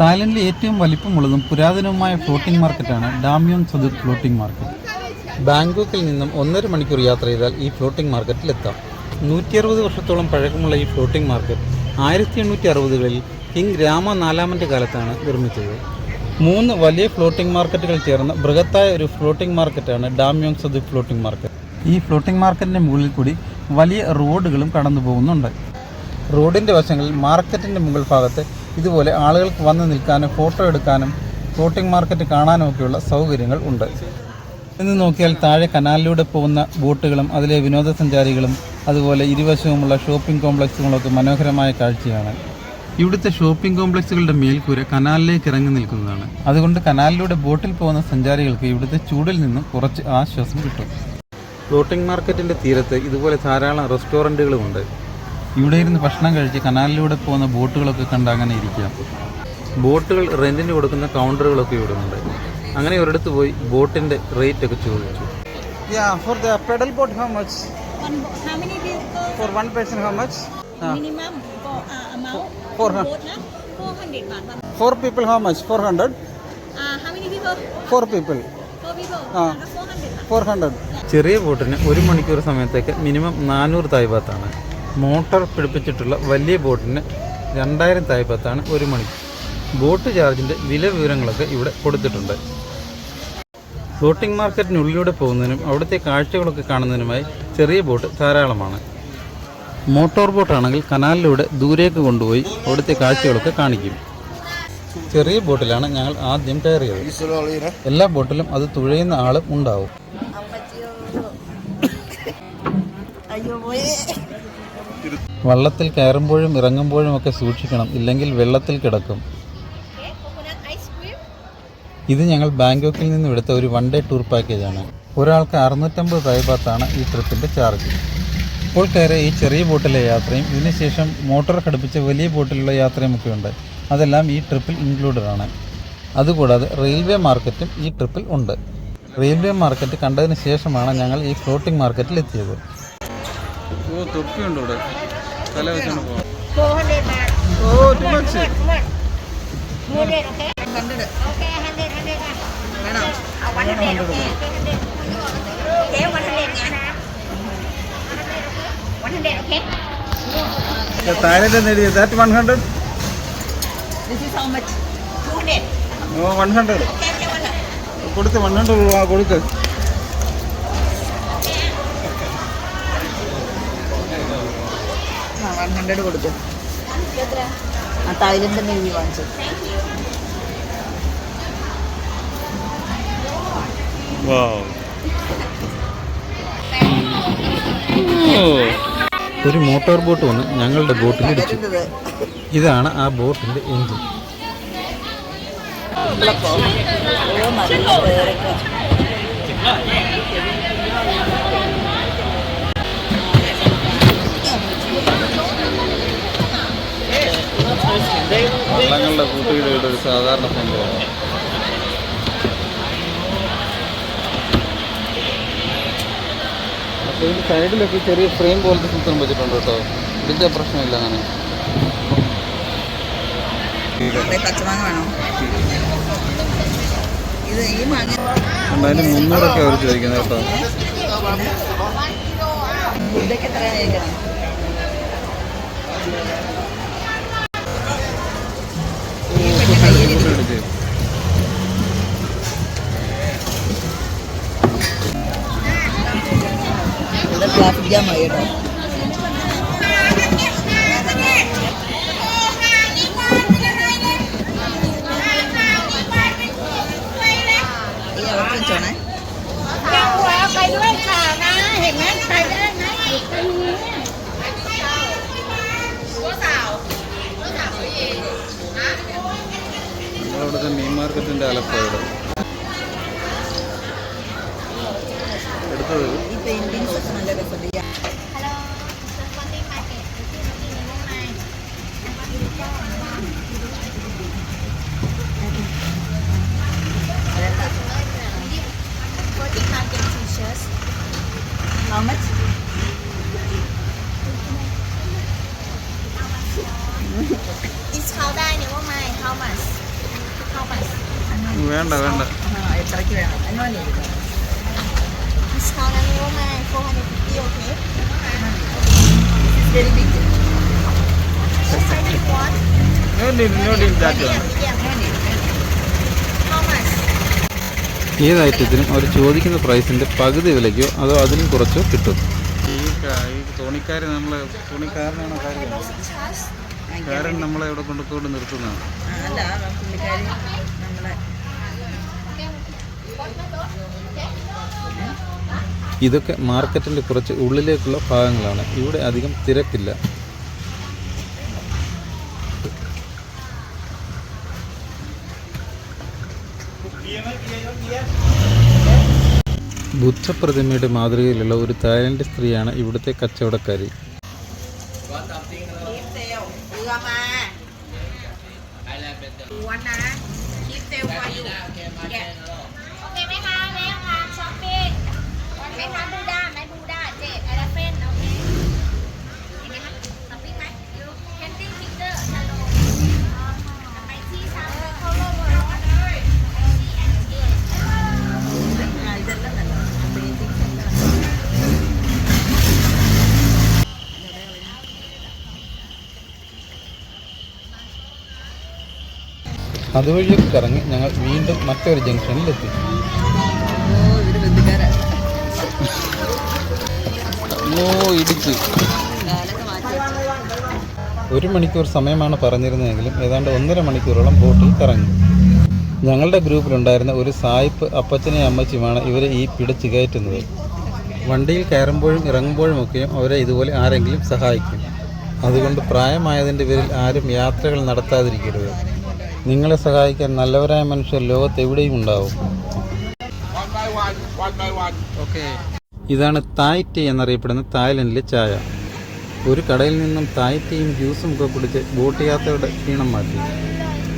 തായ്ലൻഡിലെ ഏറ്റവും വലിപ്പമുള്ളതും പുരാതനവുമായ ഫ്ലോട്ടിംഗ് മാർക്കറ്റാണ് ഡാമ്യോങ് സദുക് floating market. ബാങ്കോക്കിൽ നിന്നും 1.5 മണിക്കൂർ യാത്ര ചെയ്താൽ ഈ ഫ്ലോട്ടിംഗ് മാർക്കറ്റിലെത്താം. 160 വർഷത്തോളം പഴക്കമുള്ള ഈ ഫ്ലോട്ടിംഗ് മാർക്കറ്റ് 1860കളിൽ കിങ് രാമ 4-ാമൻ്റെ കാലത്താണ് നിർമ്മിച്ചത്. 3 വലിയ ഫ്ലോട്ടിംഗ് മാർക്കറ്റുകൾ ചേർന്ന ബൃഹത്തായ ഒരു ഫ്ലോട്ടിംഗ് മാർക്കറ്റാണ് ഡാമ്യോങ് സദുക് ഫ്ലോട്ടിംഗ് മാർക്കറ്റ്. ഈ ഫ്ലോട്ടിംഗ് മാർക്കറ്റിൻ്റെ മുകളിൽ കൂടി വലിയ റോഡുകളും കടന്നു പോകുന്നുണ്ട്. റോഡിൻ്റെ വശങ്ങളിൽ മാർക്കറ്റിൻ്റെ മുകൾ ഭാഗത്ത് ഇതുപോലെ ആളുകൾക്ക് വന്ന് നിൽക്കാനും ഫോട്ടോ എടുക്കാനും ഫ്ലോട്ടിംഗ് മാർക്കറ്റ് കാണാനും ഒക്കെയുള്ള സൗകര്യങ്ങൾ ഉണ്ട്. ഇന്ന് നോക്കിയാൽ താഴെ കനാലിലൂടെ പോകുന്ന ബോട്ടുകളും അതിലെ വിനോദസഞ്ചാരികളും അതുപോലെ ഇരുവശവുമുള്ള ഷോപ്പിംഗ് കോംപ്ലക്സുകളൊക്കെ മനോഹരമായ കാഴ്ചയാണ്. ഇവിടുത്തെ ഷോപ്പിംഗ് കോംപ്ലക്സുകളുടെ മേൽക്കൂര കനാലിലേക്ക് ഇറങ്ങി നിൽക്കുന്നതാണ്. അതുകൊണ്ട് കനാലിലൂടെ ബോട്ടിൽ പോകുന്ന സഞ്ചാരികൾക്ക് ഇവിടുത്തെ ചൂടിൽ നിന്നും കുറച്ച് ആശ്വാസം കിട്ടും. ഫ്ലോട്ടിംഗ് മാർക്കറ്റിൻ്റെ തീരത്ത് ഇതുപോലെ ധാരാളം റെസ്റ്റോറൻറ്റുകളുമുണ്ട്. ഇവിടെ ഇരുന്ന് ഭക്ഷണം കഴിച്ച് കനാലിലൂടെ പോകുന്ന ബോട്ടുകളൊക്കെ കണ്ട് അങ്ങനെ ഇരിക്കാം. ബോട്ടുകൾ റെൻറ്റിന് കൊടുക്കുന്ന കൗണ്ടറുകളൊക്കെ ഇവിടെ ഉണ്ട്. അങ്ങനെ ഒരിടത്ത് പോയി ബോട്ടിൻ്റെ റേറ്റ് ഒക്കെ ചോദിച്ചു. For the pedal boat, how much? How many people? For one person, how much? Minimum amount. 400. 400 baht. 4 people, how much? 400? How many people? 4 people. 4 people. 400 baht. 400. ചെറിയ ബോട്ടിന് 1 മണിക്കൂർ സമയത്തേക്ക് മിനിമം 400 തായ് ബാത്താണ്. മോട്ടോർ പിടിപ്പിച്ചിട്ടുള്ള വലിയ ബോട്ടിന് 2000 തായ് ബാത്താണ് 1 മണിക്കൂർ. ബോട്ട് ചാർജിൻ്റെ വിവരങ്ങളൊക്കെ ഇവിടെ കൊടുത്തിട്ടുണ്ട്. ഫ്ലോട്ടിംഗ് മാർക്കറ്റിനുള്ളിലൂടെ പോകുന്നതിനും അവിടുത്തെ കാഴ്ചകളൊക്കെ കാണുന്നതിനുമായി ചെറിയ ബോട്ട് ധാരാളമാണ്. മോട്ടോർ ബോട്ടാണെങ്കിൽ കനാലിലൂടെ ദൂരേക്ക് കൊണ്ടുപോയി അവിടുത്തെ കാഴ്ചകളൊക്കെ കാണിക്കും. ചെറിയ ബോട്ടിലാണ് ഞങ്ങൾ ആദ്യം കയറിയത്. എല്ലാ ബോട്ടിലും അത് തുഴയുന്ന ആളും ഉണ്ടാവും. വള്ളത്തിൽ കയറുമ്പോഴും ഇറങ്ങുമ്പോഴും ഒക്കെ സൂക്ഷിക്കണം, ഇല്ലെങ്കിൽ വെള്ളത്തിൽ കിടക്കും. ഇത് ഞങ്ങൾ ബാങ്കോക്കിൽ നിന്നും എടുത്ത ഒരു 1 ഡേ ടൂർ പാക്കേജാണ്. ഒരാൾക്ക് 650 തായ് ബാത്താണ് ഈ ട്രിപ്പിൻ്റെ ചാർജ്. ഇപ്പോൾ കയറിയ ഈ ചെറിയ ബോട്ടിലെ യാത്രയും ഇതിനുശേഷം മോട്ടോർ ഘടിപ്പിച്ച വലിയ ബോട്ടിലുള്ള യാത്രയും ഒക്കെ ഉണ്ട്. അതെല്ലാം ഈ ട്രിപ്പിൽ ഇൻക്ലൂഡഡ് ആണ്. അതുകൂടാതെ റെയിൽവേ മാർക്കറ്റും ഈ ട്രിപ്പിൽ ഉണ്ട്. റെയിൽവേ മാർക്കറ്റ് കണ്ടതിന് ശേഷമാണ് ഞങ്ങൾ ഈ ഫ്ലോട്ടിംഗ് മാർക്കറ്റിൽ എത്തിയത്. തൊപ്പിയുണ്ട് ഇവിടെ, തല വെച്ചാണ് പോകാം. Thailand area, that 100? This is how much? 200. No, 100. കൊടുത്ത് 100 രൂപ കൊടുത്ത്. ആ 100 കൊടുത്തു. തായ്ലൻഡ് നെവി വാങ്ങിച്ചു. ഒരു മോട്ടോർ ബോട്ട് വന്ന് ഞങ്ങളുടെ ബോട്ടിൽ ഇടിച്ചു. ഇതാണ് ആ ബോട്ടിൻ്റെ എഞ്ചിൻ. വള്ളങ്ങളുടെ കൂട്ടുകയുടെ ഒരു സാധാരണ സംഭവമാണ്. അപ്പോൾ ഇതിൻ്റെ സൈഡിലൊക്കെ ചെറിയ ഫ്രെയിം പോലത്തെ സൂത്രം വെച്ചിട്ടുണ്ട് കേട്ടോ. ഇതിൻ്റെ പ്രശ്നമില്ല. അങ്ങനെ പച്ചമാങ്ങ വേണോ? ഇത് ഈ മാങ്ങ അതിന് 300 അവർ ചോദിക്കുന്നത് കേട്ടോ. ഇതൊക്കെ എത്രയാണ് ചോദിക്കണം? ട്രാഫിക് ജാം ആയി കേട്ടോ. ഈ അവർക്ക് വെച്ചോണേ. നമ്മളവിടുത്തെ മീൻ മാർക്കറ്റിൻ്റെ അലപ്പായുടെ എടുത്തത്. ഈ പെയിന്റിങ്സ് ഒക്കെ നല്ല രസമുണ്ട്. How much? Discount ได้เนี่ยว่าไม่ how much How much? വേണ്ട വേണ്ട. എത്രയ്ക്ക് വേണം? അഞ്ഞൂറ് എടുക്കാം. Discount on your mind, 450, okay? This is very big. What size do you want? No need that one. Medium. How much? ഏത് ഐറ്റത്തിനും അവർ ചോദിക്കുന്ന പ്രൈസിൻ്റെ പകുതി വിലയ്ക്കോ അതോ അതിലും കുറച്ചോ കിട്ടും. ഈ തുണിക്കാരനാണ് കാരൻ നമ്മളെ ഇവിടെ കൊണ്ട് നിർത്തുന്നതാണ്. അല്ല പുള്ളിക്കാരി നമ്മളെ ഇതൊക്കെ മാർക്കറ്റിൻ്റെ കുറച്ച് ഉള്ളിലേക്കുള്ള ഭാഗങ്ങളാണ്. ഇവിടെ അധികം തിരക്കില്ല. ബുദ്ധപ്രതിമയുടെ മാതൃകയിലുള്ള ഒരു തായ്ലൻഡ് സ്ത്രീയാണ് ഇവിടുത്തെ കച്ചവടക്കാരി. Keep sale. Đưa mà. One á. Keep sale for you. Yeah. Okay, mấy hai bé làm shopping. Còn mấy hai Buddha, mấy Buddha, chị, elephant, okay. Thì mấy hai shopping mấy? You can take picture, hello. Mấy chi sao? Không lâu rồi. ഇതെല്ലാം നല്ല paintings എല്ലാം അതുവഴിയൊക്കെ കറങ്ങി ഞങ്ങൾ വീണ്ടും മറ്റൊരു ജംഗ്ഷനിലെത്തി. ഇവര് ബന്ധുക്കാരാണ്. ഇടിച്ചു. കാലൊക്കെ മാറ്റി വെച്ചു. 1 മണിക്കൂർ സമയമാണ് പറഞ്ഞിരുന്നതെങ്കിലും ഏതാണ്ട് 1.5 മണിക്കൂറോളം ബോട്ടിൽ കറങ്ങി. ഞങ്ങളുടെ ഗ്രൂപ്പിലുണ്ടായിരുന്ന ഒരു സായിപ്പ് അപ്പച്ചനെയും അമ്മച്ചിയുമാണ് ഇവരെ ഈ പിടിച്ച് കയറ്റുന്നത്. വണ്ടിയിൽ കയറുമ്പോഴും ഇറങ്ങുമ്പോഴുമൊക്കെയും അവരെ ഇതുപോലെ ആരെങ്കിലും സഹായിക്കും. അതുകൊണ്ട് പ്രായമായതിൻ്റെ പേരിൽ ആരും യാത്രകൾ നടത്താതിരിക്കരുത്. നിങ്ങളെ സഹായിക്കാൻ നല്ലവരായ മനുഷ്യർ ലോകത്ത് എവിടെയും ഉണ്ടാവും. ഓക്കെ. ഇതാണ് തായ് ടീ എന്നറിയപ്പെടുന്ന തായ്ലൻഡിലെ ചായ. ഒരു കടയിൽ നിന്നും തായ് ടീയും ജ്യൂസും ഒക്കെ കുടിച്ച് ബോട്ട് യാത്രയുടെ ക്ഷീണം മാറ്റി.